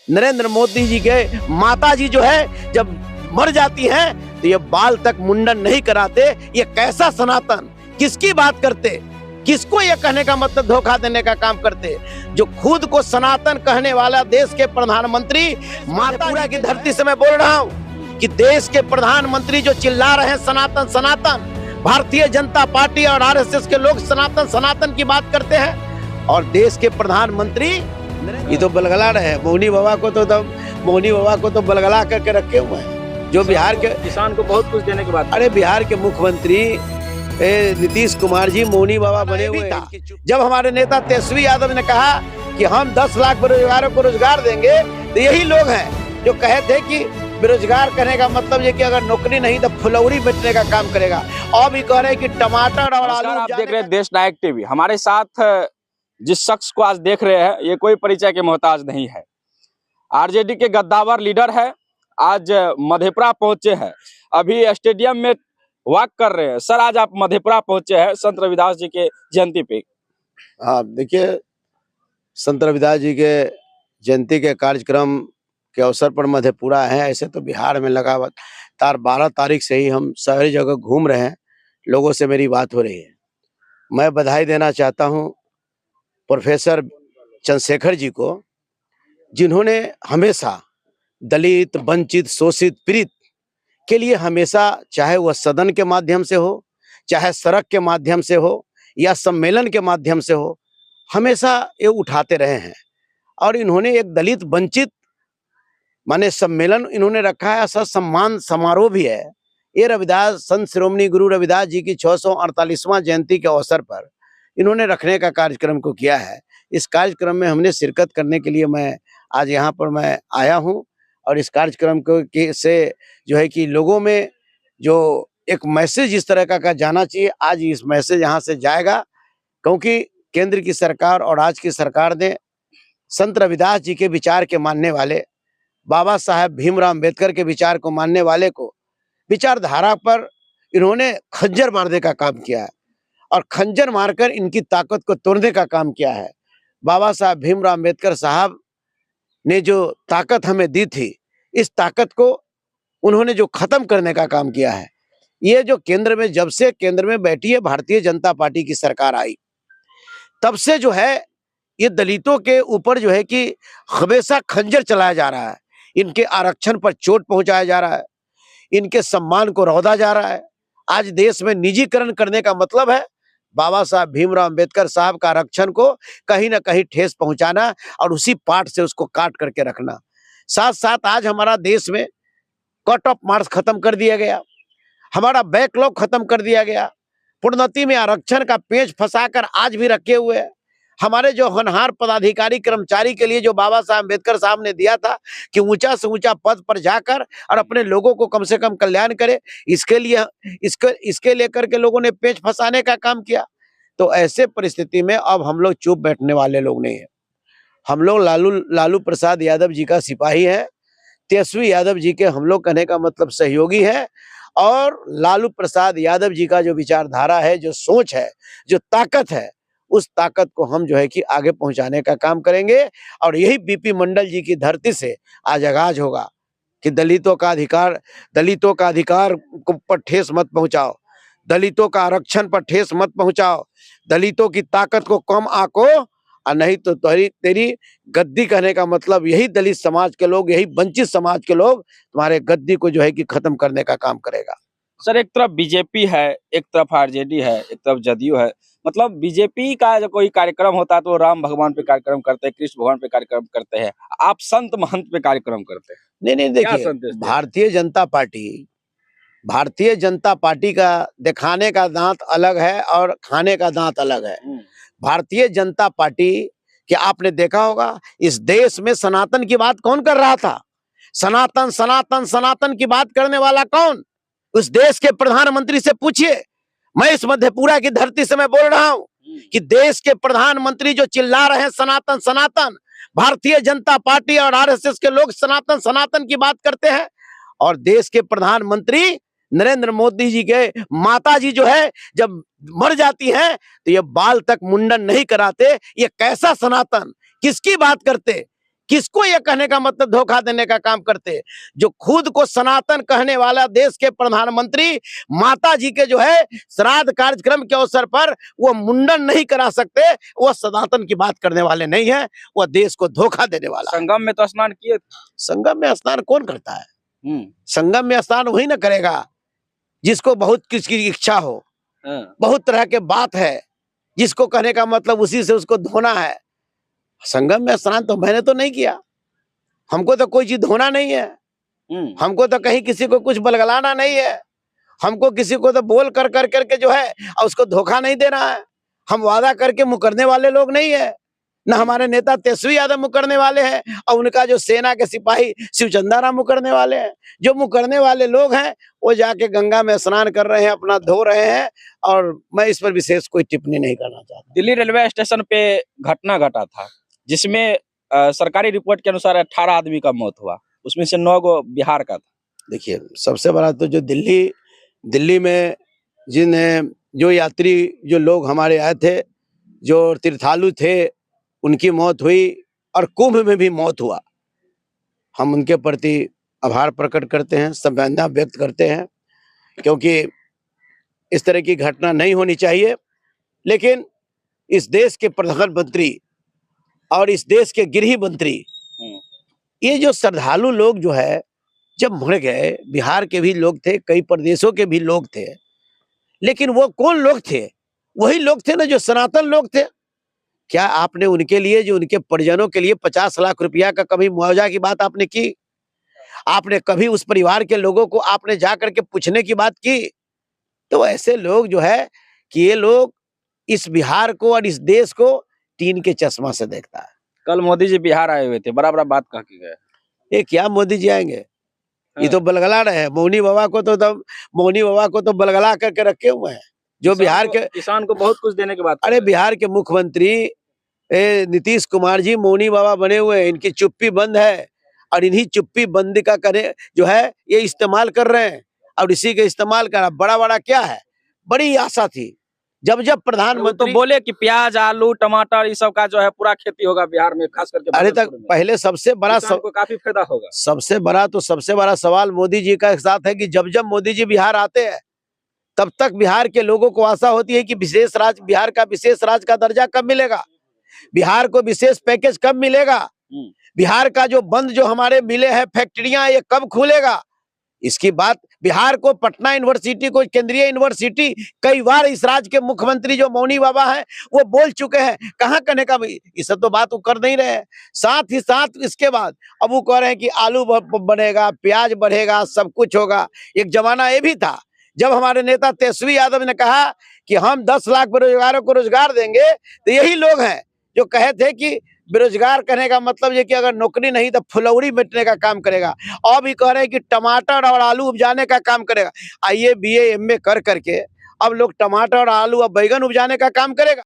नरेंद्र मोदी जी के माता जी जो है जब मर जाती हैं तो ये बाल तक मुंडन नहीं कराते। ये कैसा सनातन, किसकी बात करते, किसको ये कहने का मतलब धोखा देने का काम करते। जो खुद को सनातन कहने वाला देश के प्रधानमंत्री, माता की धरती से मैं बोल रहा हूँ कि देश के प्रधानमंत्री जो चिल्ला रहे हैं सनातन सनातन, भारतीय जनता पार्टी और आरएसएस के लोग सनातन सनातन की बात करते हैं और देश के प्रधानमंत्री ये तो बलगला रहे हैं। मोहनी बाबा को तो बलगला करके रखे हुए हैं। जो बिहार के किसान को बहुत कुछ देने के बाद, अरे बिहार के मुख्यमंत्री नीतीश कुमार जी मोहनी बाबा बने हुए हैं। जब हमारे नेता तेजस्वी यादव ने कहा कि हम 10 लाख बेरोजगारों को रोजगार देंगे, तो यही लोग हैं जो कहे थे कि बेरोजगार करने का मतलब ये कि अगर नौकरी नहीं तो फुलौरी बेचने का काम करेगा। और भी कह रहे हैं कि टमाटर और आलू। आप देख रहे हैं देश नायक टीवी। हमारे साथ जिस शख्स को आज देख रहे हैं ये कोई परिचय के मोहताज नहीं है। आरजेडी के गद्दावर लीडर है। आज मधेपुरा पहुंचे हैं, अभी स्टेडियम में वॉक कर रहे हैं। सर, आज आप मधेपुरा पहुंचे हैं संत रविदास जी के जयंती पे। हाँ, देखिए, संत रविदास जी के जयंती के कार्यक्रम के अवसर पर मधेपुरा है। ऐसे तो बिहार में लगातार 12 तारीख से ही हम सारी जगह घूम रहे हैं, लोगों से मेरी बात हो रही है। मैं बधाई देना चाहता हूँ प्रोफेसर चंद्रशेखर जी को, जिन्होंने हमेशा दलित, वंचित, शोषित, पीड़ित के लिए हमेशा, चाहे वह सदन के माध्यम से हो, चाहे सड़क के माध्यम से हो या सम्मेलन के माध्यम से हो, हमेशा ये उठाते रहे हैं। और इन्होंने एक दलित वंचित माने सम्मेलन इन्होंने रखा है, ऐसा सम्मान समारोह भी है। ये रविदास संत श्रोमणी गुरु रविदास जी की 648वां जयंती के अवसर पर इन्होंने रखने का कार्यक्रम को किया है। इस कार्यक्रम में हमने शिरकत करने के लिए मैं आज यहाँ पर मैं आया हूँ और इस कार्यक्रम को से जो है कि लोगों में जो एक मैसेज इस तरह का जाना चाहिए, आज इस मैसेज यहाँ से जाएगा। क्योंकि केंद्र की सरकार और आज की सरकार ने संत रविदास जी के विचार के मानने वाले, बाबा साहेब भीमराव अम्बेडकर के विचार को मानने वाले को विचारधारा पर इन्होंने खंजर मारने का काम किया है और खंजर मारकर इनकी ताकत को तोड़ने का काम किया है। बाबा साहब भीमराव अम्बेडकर साहब ने जो ताकत हमें दी थी, इस ताकत को उन्होंने जो खत्म करने का काम किया है। ये जो केंद्र में, जब से केंद्र में बैठी है भारतीय जनता पार्टी की सरकार आई, तब से जो है ये दलितों के ऊपर जो है कि हमेशा खंजर चलाया जा रहा है। इनके आरक्षण पर चोट पहुंचाया जा रहा है, इनके सम्मान को रौंदा जा रहा है। आज देश में निजीकरण करने का मतलब है बाबा साहब भीमराव अम्बेडकर साहब का आरक्षण को कहीं ना कहीं ठेस पहुंचाना और उसी पार्ट से उसको काट करके रखना। साथ साथ आज हमारा देश में कट ऑफ मार्क्स खत्म कर दिया गया, हमारा बैकलॉग खत्म कर दिया गया, प्रोन्नति में आरक्षण का पेच फंसाकर आज भी रखे हुए है। हमारे जो होनहार पदाधिकारी कर्मचारी के लिए जो बाबा साहब अम्बेडकर साहब ने दिया था कि ऊंचा से ऊंचा पद पर जाकर और अपने लोगों को कम से कम कल्याण करे, इसके लेकर के लोगों ने पेच फंसाने का काम किया। तो ऐसे परिस्थिति में अब हम लोग चुप बैठने वाले लोग नहीं है। हम लोग लालू प्रसाद यादव जी का सिपाही है, तेजस्वी यादव जी के हम लोग कहने का मतलब सहयोगी है। और लालू प्रसाद यादव जी का जो विचारधारा है, जो सोच है, जो ताकत है, उस ताकत को हम जो है कि आगे पहुंचाने का काम करेंगे। और यही बीपी मंडल जी की धरती से आज आगाज होगा कि दलितों का अधिकार पर ठेस मत पहुंचाओ, दलितों का आरक्षण पर ठेस मत पहुंचाओ, दलितों की ताकत को कम आको, और नहीं तो तेरी गद्दी कहने का मतलब यही दलित समाज के लोग, यही वंचित समाज के लोग तुम्हारे गद्दी को जो है कि खत्म करने का काम करेगा। सर, एक तरफ बीजेपी है, एक तरफ आरजेडी है, एक तरफ जदयू है। मतलब बीजेपी का जो कोई कार्यक्रम होता है तो राम भगवान पे कार्यक्रम करते हैं, कृष्ण भगवान पे कार्यक्रम करते हैं, आप संत महंत पे कार्यक्रम करते हैं। नहीं, देखिए, भारतीय जनता पार्टी का दिखाने का दांत अलग है और खाने का दांत अलग है। भारतीय जनता पार्टी कि आपने देखा होगा इस देश में सनातन की बात कौन कर रहा था? सनातन सनातन सनातन की बात करने वाला कौन? उस देश के प्रधानमंत्री से पूछिए। मैं इस मधेपुरा की धरती से मैं बोल रहा हूं कि देश के प्रधानमंत्री जो चिल्ला रहे हैं सनातन सनातन, भारतीय जनता पार्टी और आरएसएस के लोग सनातन सनातन की बात करते हैं। और देश के प्रधानमंत्री नरेंद्र मोदी जी के माता जी जो है जब मर जाती हैं तो ये बाल तक मुंडन नहीं कराते। ये कैसा सनातन, किसकी बात करते, किसको ये कहने का मतलब धोखा देने का काम करते हैं? जो खुद को सनातन कहने वाला देश के प्रधानमंत्री माता जी के जो है श्राद्ध कार्यक्रम के अवसर पर वो मुंडन नहीं करा सकते, वो सनातन की बात करने वाले नहीं है, वो देश को धोखा देने वाला है। संगम में तो स्नान किए थे। संगम में स्नान कौन करता है? हम्म। संगम में स्नान वही ना करेगा जिसको बहुत किसकी इच्छा हो, हाँ। बहुत तरह के बात है, जिसको कहने का मतलब उसी से उसको धोना है। संगम में स्नान तो मैंने तो नहीं किया, हमको तो कोई चीज धोना नहीं है, हमको तो कहीं किसी को कुछ बलगलाना नहीं है, हमको किसी को तो बोल कर कर करके जो है और उसको धोखा नहीं देना है। हम वादा करके मुकरने वाले लोग नहीं है, न हमारे नेता तेजस्वी यादव मुकरने वाले हैं और उनका जो सेना के सिपाही शिवचंदा राम मुकरने वाले हैं। जो मुकरने वाले लोग हैं वो जाके गंगा में स्नान कर रहे हैं, अपना धो रहे हैं, और मैं इस पर विशेष कोई टिप्पणी नहीं करना चाहता। दिल्ली रेलवे स्टेशन पे घटना घटा था जिसमें सरकारी रिपोर्ट के अनुसार 18 आदमी का मौत हुआ, उसमें से 9 गो बिहार का था। देखिए, सबसे बड़ा तो जो दिल्ली में जो यात्री जो लोग हमारे आए थे, जो तीर्थालु थे, उनकी मौत हुई और कुंभ में भी मौत हुआ। हम उनके प्रति आभार प्रकट करते हैं, संवेदना व्यक्त करते हैं, क्योंकि इस तरह की घटना नहीं होनी चाहिए। लेकिन इस देश के प्रधानमंत्री और इस देश के गृह मंत्री, ये जो श्रद्धालु लोग जो है जब मर गए, बिहार के भी लोग थे, कई प्रदेशों के भी लोग थे, लेकिन वो कौन लोग थे? वही लोग थे ना जो सनातन लोग थे। क्या आपने उनके लिए, जो उनके परिजनों के लिए 50 लाख रुपया का कभी मुआवजा की बात आपने की? आपने कभी उस परिवार के लोगों को आपने जा करके पूछने की बात की? तो ऐसे लोग जो है कि ये लोग इस बिहार को और इस देश को टीन के चश्मा से देखता है। कल मोदी जी बिहार आए हुए थे, बड़ा बात कह के गए। ये क्या मोदी जी आएंगे? ये तो बलगला रहे हैं। मौनी बाबा को तो बलगला करके रखे हुए हैं। जो बिहार के किसान को बहुत कुछ देने के बाद, अरे बिहार के मुख्यमंत्री नीतीश कुमार जी मौनी बाबा बने हुए हैं, इनकी चुप्पी बंद है और इन्हीं चुप्पी बंद का करे जो है ये इस्तेमाल कर रहे हैं, और इसी के इस्तेमाल का बड़ा क्या है? बड़ी आशा थी जब प्रधानमंत्री तो बोले कि प्याज, आलू, टमाटर, ये सब का जो है पूरा खेती होगा बिहार में, खास करके। अरे तक पहले सबसे बड़ा को काफी फायदा होगा। सबसे बड़ा सवाल मोदी जी का साथ है कि जब मोदी जी बिहार आते हैं तब तक बिहार के लोगों को आशा होती है कि बिहार का विशेष राज्य का दर्जा कब मिलेगा, बिहार को विशेष पैकेज कब मिलेगा, बिहार का जो बंद जो हमारे मिले हैं फैक्ट्रियां, ये कब खुलेगा। इसकी बात बिहार को, पटना यूनिवर्सिटी को केंद्रीय यूनिवर्सिटी कई बार इस राज्य के मुख्यमंत्री जो मौनी बाबा हैं वो बोल चुके हैं। कहाँ कहने का, ये सब तो बात वो कर नहीं रहे हैं। साथ ही साथ इसके बाद अब वो कह रहे हैं कि आलू बनेगा, प्याज बढ़ेगा, सब कुछ होगा। एक जमाना ये भी था जब हमारे नेता तेजस्वी यादव ने कहा कि हम 10 लाख बेरोजगारों को रोजगार देंगे, तो यही लोग हैं जो कहे थे कि बेरोजगार करने का मतलब ये कि अगर नौकरी नहीं तो फुलौरी बेचने का काम करेगा। और भी कह रहे हैं कि टमाटर और आलू उपजाने का काम करेगा। आइए BA MA कर करके अब लोग टमाटर और आलू और बैगन उपजाने का काम करेगा।